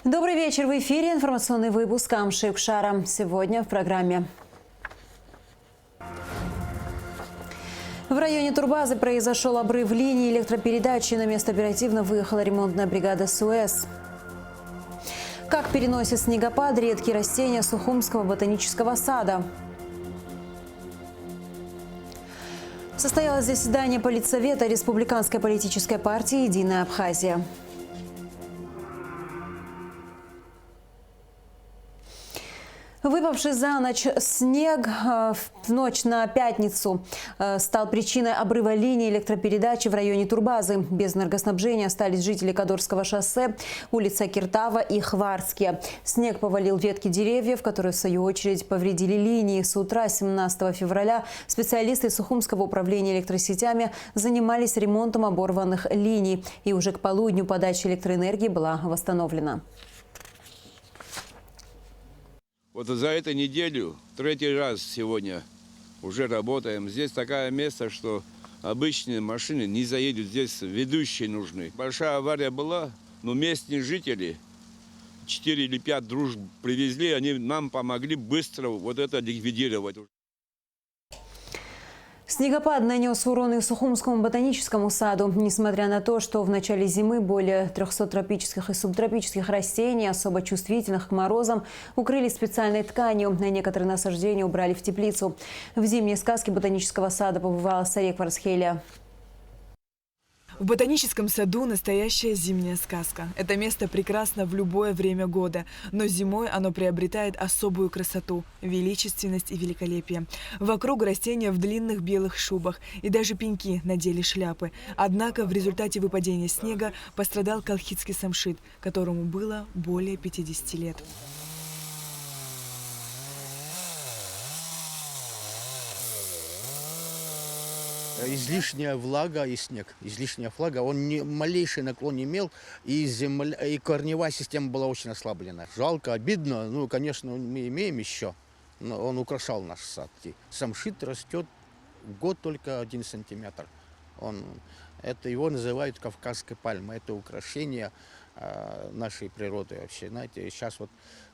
Добрый вечер. В эфире информационный выпуск Амшикшара. Сегодня в программе. В районе Турбазы произошел обрыв линии электропередачи. На место оперативно выехала ремонтная бригада СУЭС. Как переносит снегопад редкие растения Сухумского ботанического сада. Состоялось заседание Политсовета Республиканской политической партии «Единая Абхазия». Выпавший за ночь снег в ночь на пятницу стал причиной обрыва линии электропередачи в районе Турбазы. Без энергоснабжения остались жители Кадорского шоссе, улица Киртава и Хварские. Снег повалил ветки деревьев, которые в свою очередь повредили линии. С утра 17 февраля специалисты Сухумского управления электросетями занимались ремонтом оборванных линий. И уже к полудню подача электроэнергии была восстановлена. Вот за эту неделю, третий раз сегодня уже работаем. Здесь такое место, что обычные машины не заедут. Здесь ведущие нужны. Большая авария была, но местные жители, 4 или 5 дружб привезли, они нам помогли быстро вот это ликвидировать. Снегопад нанес урон и Сухумскому ботаническому саду. Несмотря на то, что в начале зимы более 300 тропических и субтропических растений, особо чувствительных к морозам, укрыли специальной тканью. На некоторые насаждения убрали в теплицу. В зимней сказке ботанического сада побывала Сарек Варсхелия. В ботаническом саду настоящая зимняя сказка. Это место прекрасно в любое время года, но зимой оно приобретает особую красоту, величественность и великолепие. Вокруг растения в длинных белых шубах, и даже пеньки надели шляпы. Однако в результате выпадения снега пострадал колхидский самшит, которому было более 50 лет. Излишняя влага и снег, излишняя влага, он малейший наклон не имел, и корневая система была очень ослаблена. Жалко, обидно, ну, конечно, мы имеем еще, но он украшал наш сад. Самшит растет в год только 1 сантиметр. Это его называют кавказской пальмой, это украшение нашей природы вообще. Знаете, сейчас вот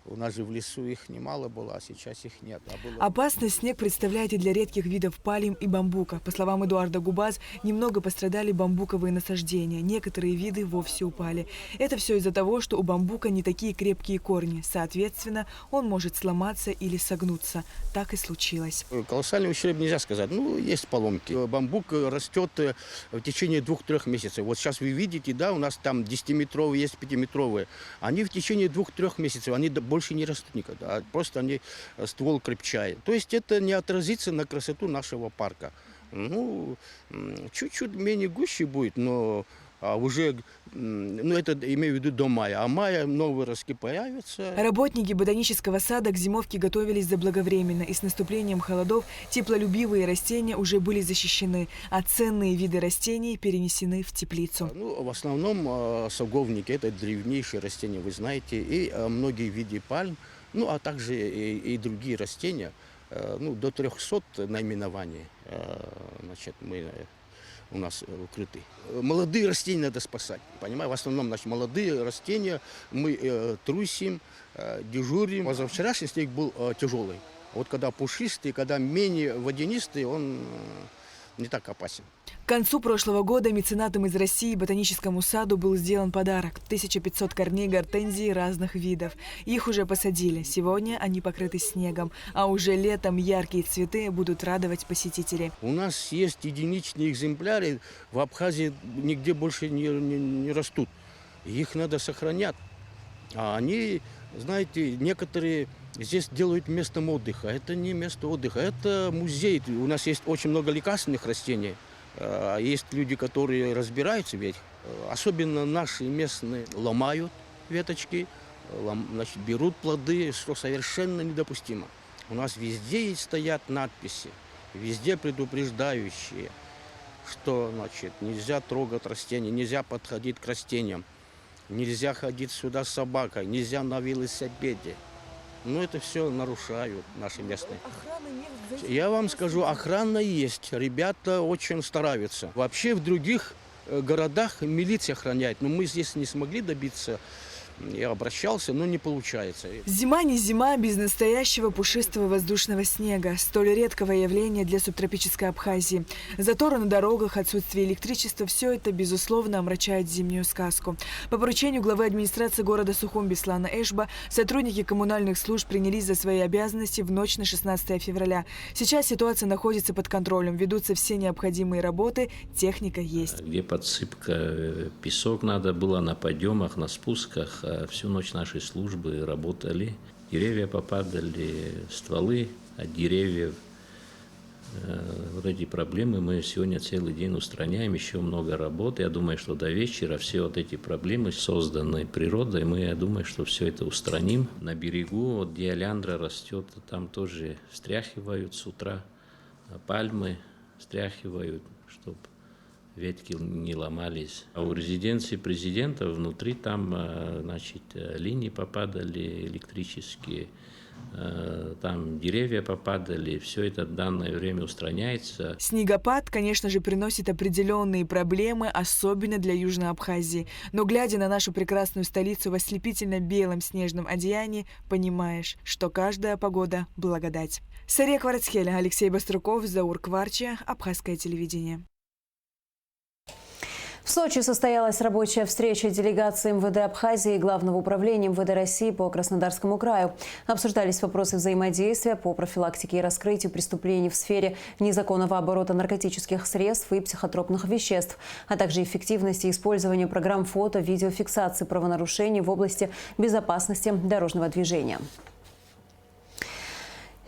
у нас же в лесу их немало было, а сейчас их нет. Опасный снег представляет и для редких видов пальм и бамбука. По словам Эдуарда Губаз, немного пострадали бамбуковые насаждения. Некоторые виды вовсе упали. Это все из-за того, что у бамбука не такие крепкие корни. Соответственно, он может сломаться или согнуться. Так и случилось. Колоссальный ущерб нельзя сказать. Ну, есть поломки. Бамбук растет в течение 2-3 месяцев. Вот сейчас вы видите, да, у нас там 10-метровые, есть 5-метровые. Они в течение 2-3 месяцев, они больше не растут никогда, просто они ствол крепчает. То есть это не отразится на красоту нашего парка. Ну, чуть-чуть менее гуще будет, но уже, ну, это имею в виду до мая. А мая новые ростки появятся. Работники ботанического сада к зимовке готовились заблаговременно. И с наступлением холодов теплолюбивые растения уже были защищены, а ценные виды растений перенесены в теплицу. Ну, в основном саговники – это древнейшие растения, вы знаете, и многие виды пальм, ну, а также и другие растения, ну, до 300 наименований, значит, у нас укрыты. Молодые растения надо спасать, понимаете? В основном, значит, молодые растения мы трусим, дежурим. Позавчерашний снег был тяжелый. Вот когда пушистый, когда менее водянистый, он не так опасен. К концу прошлого года меценатам из России ботаническому саду был сделан подарок – 1500 корней гортензии разных видов. Их уже посадили. Сегодня они покрыты снегом. А уже летом яркие цветы будут радовать посетителей. У нас есть единичные экземпляры. В Абхазии нигде больше не растут. Их надо сохранять. А они, знаете, некоторые здесь делают местом отдыха. Это не место отдыха, это музей. У нас есть очень много лекарственных растений. Есть люди, которые разбираются в этих. Особенно наши местные ломают веточки, значит, берут плоды, что совершенно недопустимо. У нас везде стоят надписи, везде предупреждающие, что, значит, нельзя трогать растения, нельзя подходить к растениям, нельзя ходить сюда с собакой, нельзя на велосипеде. Но это все нарушают наши местные. Я вам скажу, охрана есть. Ребята очень стараются. Вообще в других городах милиция охраняет. Но мы здесь не смогли добиться Я обращался, но не получается. Зима не зима без настоящего пушистого воздушного снега, столь редкого явления для субтропической Абхазии. Заторы на дорогах, отсутствие электричества – все это, безусловно, омрачает зимнюю сказку. По поручению главы администрации города Сухум Беслана Эшба сотрудники коммунальных служб принялись за свои обязанности в ночь на 16 февраля. Сейчас ситуация находится под контролем, ведутся все необходимые работы, техника есть. Где подсыпка, песок надо было на подъемах, на спусках. Всю ночь наши службы работали. Деревья попадали, стволы от деревьев. Вот эти проблемы мы сегодня целый день устраняем. Еще много работы. Я думаю, что до вечера все вот эти проблемы, созданные природой, я думаю, что все это устраним. На берегу, вот где олеандра растет, там тоже встряхивают с утра. Пальмы встряхивают, чтобы ветки не ломались. А у резиденции президента внутри там, значит, линии попадали электрические, там деревья попадали. Все это в данное время устраняется. Снегопад, конечно же, приносит определенные проблемы, особенно для Южной Абхазии. Но глядя на нашу прекрасную столицу в ослепительно-белом снежном одеянии, понимаешь, что каждая погода – благодать. Сария Кварцхеля, Алексей Баструков, Заур Кварча, Абхазское телевидение. В Сочи состоялась рабочая встреча делегации МВД Абхазии и Главного управления МВД России по Краснодарскому краю. Обсуждались вопросы взаимодействия по профилактике и раскрытию преступлений в сфере незаконного оборота наркотических средств и психотропных веществ, а также эффективности использования программ фото-видеофиксации правонарушений в области безопасности дорожного движения.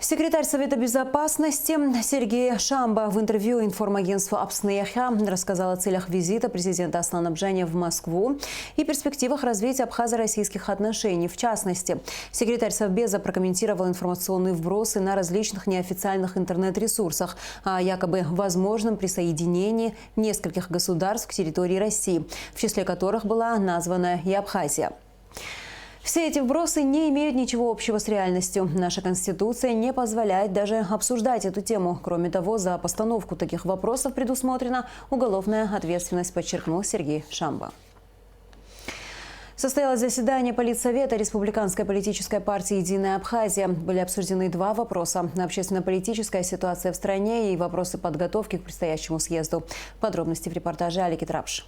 Секретарь Совета безопасности Сергей Шамба в интервью информагентству «Абснеха» рассказал о целях визита президента Аслана Бжаня в Москву и перспективах развития абхазо-российских отношений. В частности, секретарь Совбеза прокомментировал информационные вбросы на различных неофициальных интернет-ресурсах о якобы возможном присоединении нескольких государств к территории России, в числе которых была названа и Абхазия. Все эти вбросы не имеют ничего общего с реальностью. Наша Конституция не позволяет даже обсуждать эту тему. Кроме того, за постановку таких вопросов предусмотрена уголовная ответственность, подчеркнул Сергей Шамба. Состоялось заседание Политсовета Республиканской политической партии «Единая Абхазия». Были обсуждены два вопроса: общественно-политическая ситуация в стране и вопросы подготовки к предстоящему съезду. Подробности в репортаже Алики Трапш.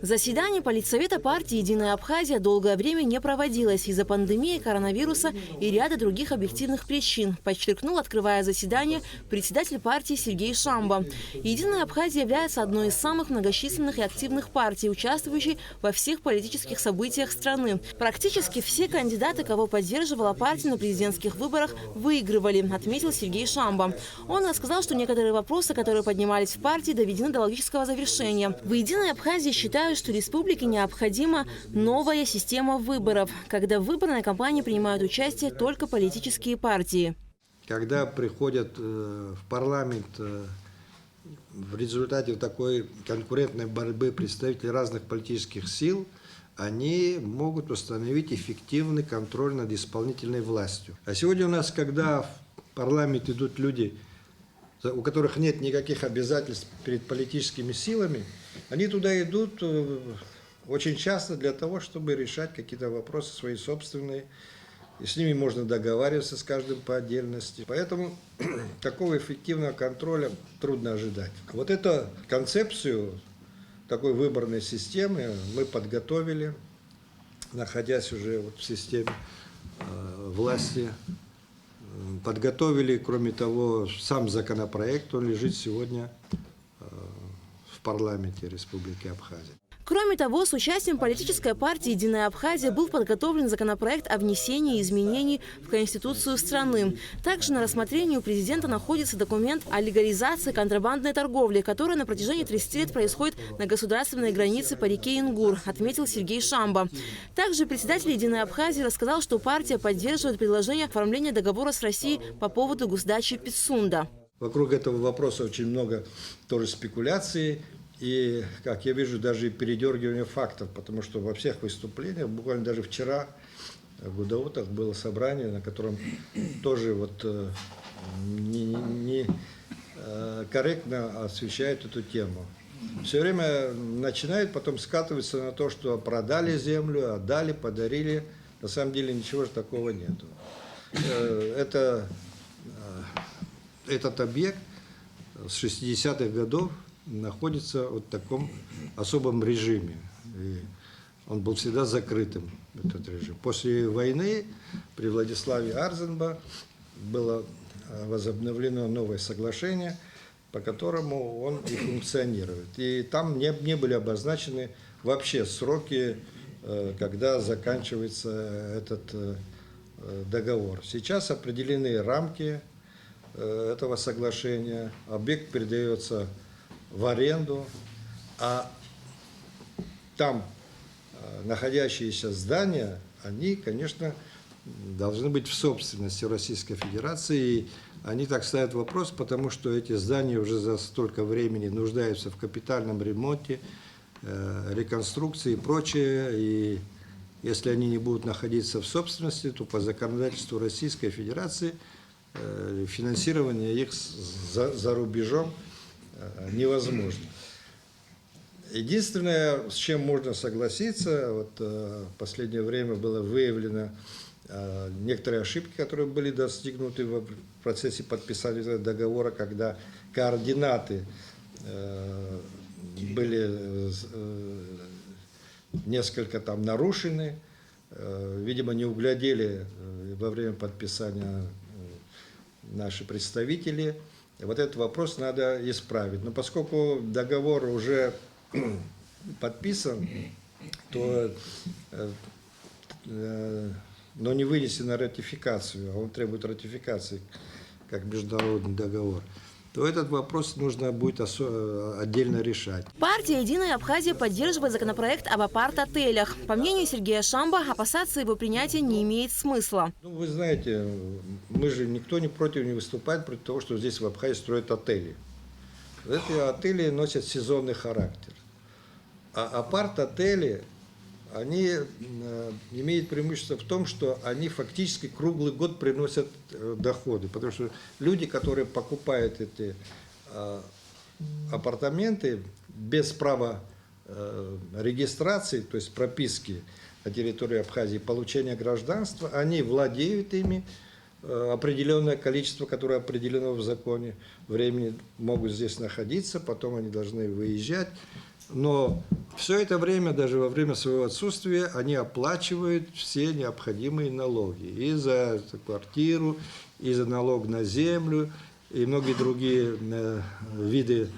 Заседание Политсовета партии «Единая Абхазия» долгое время не проводилось из-за пандемии коронавируса и ряда других объективных причин, подчеркнул, открывая заседание, председатель партии Сергей Шамба. «Единая Абхазия» является одной из самых многочисленных и активных партий, участвующей во всех политических событиях страны. Практически все кандидаты, кого поддерживала партия на президентских выборах, выигрывали, отметил Сергей Шамба. Он рассказал, что некоторые вопросы, которые поднимались в партии, доведены до логического завершения. В «Единой Абхазии» считают, что республике необходима новая система выборов, когда в выборной кампании принимают участие только политические партии. Когда приходят в парламент в результате такой конкурентной борьбы представители разных политических сил, они могут установить эффективный контроль над исполнительной властью. А сегодня у нас, когда в парламент идут люди, у которых нет никаких обязательств перед политическими силами, они туда идут очень часто для того, чтобы решать какие-то вопросы свои собственные. И с ними можно договариваться с каждым по отдельности. Поэтому такого эффективного контроля трудно ожидать. Вот эту концепцию такой выборной системы мы подготовили, находясь уже в системе власти. Подготовили, кроме того, сам законопроект, он лежит сегодня в парламенте Республики Абхазия. Кроме того, с участием политической партии «Единая Абхазия» был подготовлен законопроект о внесении изменений в Конституцию страны. Также на рассмотрении у президента находится документ о легализации контрабандной торговли, которая на протяжении 30 лет происходит на государственной границе по реке Ингур, отметил Сергей Шамба. Также председатель «Единой Абхазии» рассказал, что партия поддерживает предложение оформления договора с Россией по поводу госдачи Пицунда. Вокруг этого вопроса очень много тоже спекуляций. И, как я вижу, даже передергивание фактов, потому что во всех выступлениях, буквально даже вчера в Гудаутах было собрание, на котором тоже не корректно освещают эту тему. все время начинают потом скатываться на то, что продали землю, отдали, подарили. На самом деле ничего же такого нету. Этот объект с 60-х годов находится в таком особом режиме. И он был всегда закрытым, этот режим. После войны при Владиславе Арзенба было возобновлено новое соглашение, по которому он и функционирует. И там не были обозначены вообще сроки, когда заканчивается этот договор. Сейчас определены рамки этого соглашения, объект передается в аренду, а там находящиеся здания, они, конечно, должны быть в собственности Российской Федерации. И они так ставят вопрос, потому что эти здания уже за столько времени нуждаются в капитальном ремонте, реконструкции и прочее. И если они не будут находиться в собственности, то по законодательству Российской Федерации финансирование их за рубежом невозможно. Единственное, с чем можно согласиться, вот в последнее время было выявлено некоторые ошибки, которые были достигнуты в процессе подписания этого договора, когда координаты были несколько там нарушены, видимо, не углядели во время подписания наши представители. Вот этот вопрос надо исправить. Но поскольку договор уже подписан, то, но не вынесен на ратификацию, а он требует ратификации как международный договор, то этот вопрос нужно будет отдельно решать. Партия «Единая Абхазия» поддерживает законопроект об апарт-отелях. По мнению Сергея Шамба, опасаться его принятия не имеет смысла. Ну, вы знаете, мы же никто не против не выступает против того, что здесь в Абхазии строят отели. Эти отели носят сезонный характер. А апарт-отели, они имеют преимущество в том, что они фактически круглый год приносят доходы. Потому что люди, которые покупают эти апартаменты без права регистрации, то есть прописки на территории Абхазии, получения гражданства, они владеют ими определенное количество, которое определено в законе, времени могут здесь находиться, потом они должны выезжать. Но все это время, даже во время своего отсутствия, они оплачивают все необходимые налоги. И за квартиру, и за налог на землю, и многие другие виды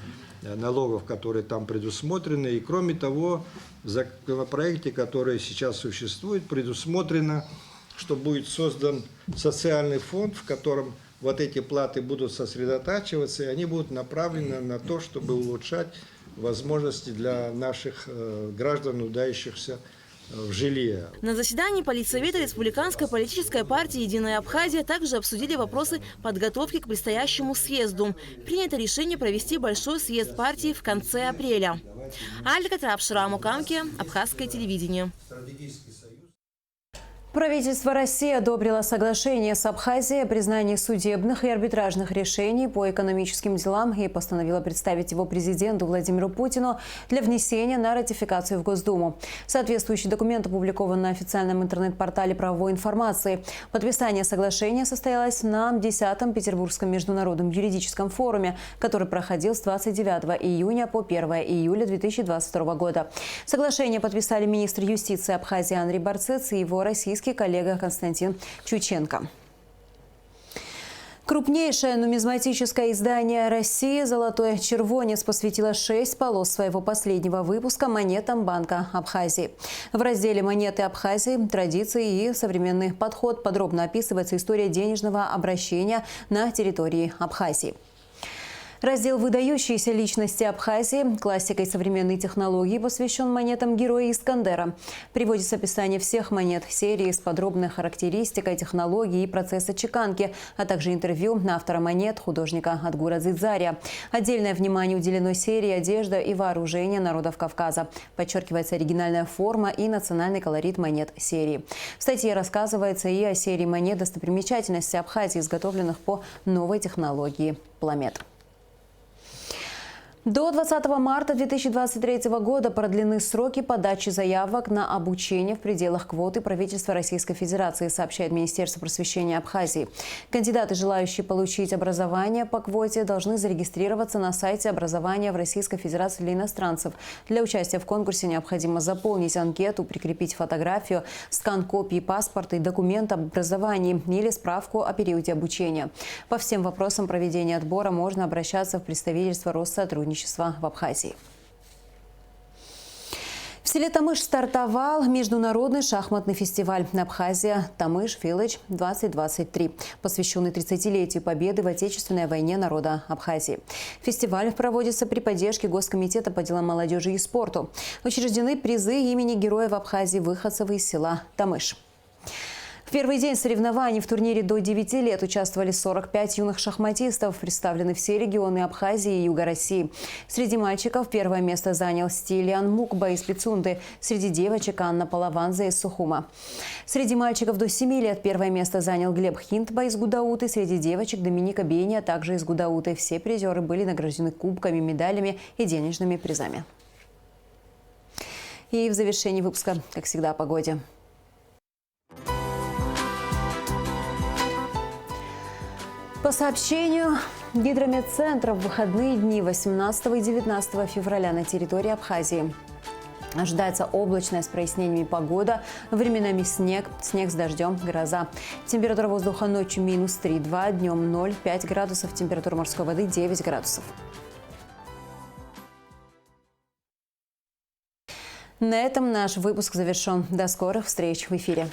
налогов, которые там предусмотрены. И кроме того, в законопроекте, который сейчас существует, предусмотрено, что будет создан социальный фонд, в котором вот эти платы будут сосредотачиваться, и они будут направлены на то, чтобы улучшать возможности для наших граждан, нуждающихся в жилье. На заседании Политсовета Республиканской политической партии «Единая Абхазия» также обсудили вопросы подготовки к предстоящему съезду. Принято решение провести большой съезд партии в конце апреля. Алька Трапшира, Мукамки, Абхазское телевидение. Правительство России одобрило соглашение с Абхазией о признании судебных и арбитражных решений по экономическим делам и постановило представить его президенту Владимиру Путину для внесения на ратификацию в Госдуму. Соответствующий документ опубликован на официальном интернет-портале правовой информации. Подписание соглашения состоялось на 10-м Петербургском международном юридическом форуме, который проходил с 29 июня по 1 июля 2022 года. Соглашение подписали министр юстиции Абхазии Андрей Барцец и его российский коллега Константин Чученко. Крупнейшее нумизматическое издание России «Золотой червонец» посвятило 6 полос своего последнего выпуска монетам Банка Абхазии. В разделе «Монеты Абхазии. Традиции и современный подход» подробно описывается история денежного обращения на территории Абхазии. Раздел «Выдающиеся личности Абхазии. Классикой современной технологии» посвящен монетам Героя Искандера. Приводится описание всех монет серии с подробной характеристикой технологии и процесса чеканки, а также интервью автора монет, художника Адгура Дзидзария. Отдельное внимание уделено серии одежда и вооружение народов Кавказа. Подчеркивается оригинальная форма и национальный колорит монет серии. В статье рассказывается и о серии монет достопримечательности Абхазии, изготовленных по новой технологии Пламет. До 20 марта 2023 года продлены сроки подачи заявок на обучение в пределах квоты правительства Российской Федерации, сообщает Министерство просвещения Абхазии. Кандидаты, желающие получить образование по квоте, должны зарегистрироваться на сайте образования в Российской Федерации для иностранцев. Для участия в конкурсе необходимо заполнить анкету, прикрепить фотографию, скан копии паспорта и документ об образовании или справку о периоде обучения. По всем вопросам проведения отбора можно обращаться в представительство Россотрудничества в Абхазии. В селе Тамыш стартовал международный шахматный фестиваль «Абхазия Тамыш Village-2023», посвященный 30-летию победы в Отечественной войне народа Абхазии. Фестиваль проводится при поддержке Госкомитета по делам молодежи и спорту. Учреждены призы имени героев Абхазии, выходцев из села Тамыш. В первый день соревнований в турнире до 9 лет участвовали 45 юных шахматистов, представлены все регионы Абхазии и Юга России. Среди мальчиков первое место занял Стилиан Мукба из Пицунды, среди девочек Анна Палаванза из Сухума. Среди мальчиков до 7 лет первое место занял Глеб Хинтба из Гудауты, среди девочек Доминика Бения, также из Гудауты. Все призеры были награждены кубками, медалями и денежными призами. И в завершении выпуска, как всегда, о погоде. По сообщению Гидрометцентра, в выходные дни 18 и 19 февраля на территории Абхазии ожидается облачная с прояснениями погода, временами снег с дождем, гроза. Температура воздуха ночью -3,2, днем 0,5 градусов, температура морской воды 9 градусов. На этом наш выпуск завершен. До скорых встреч в эфире.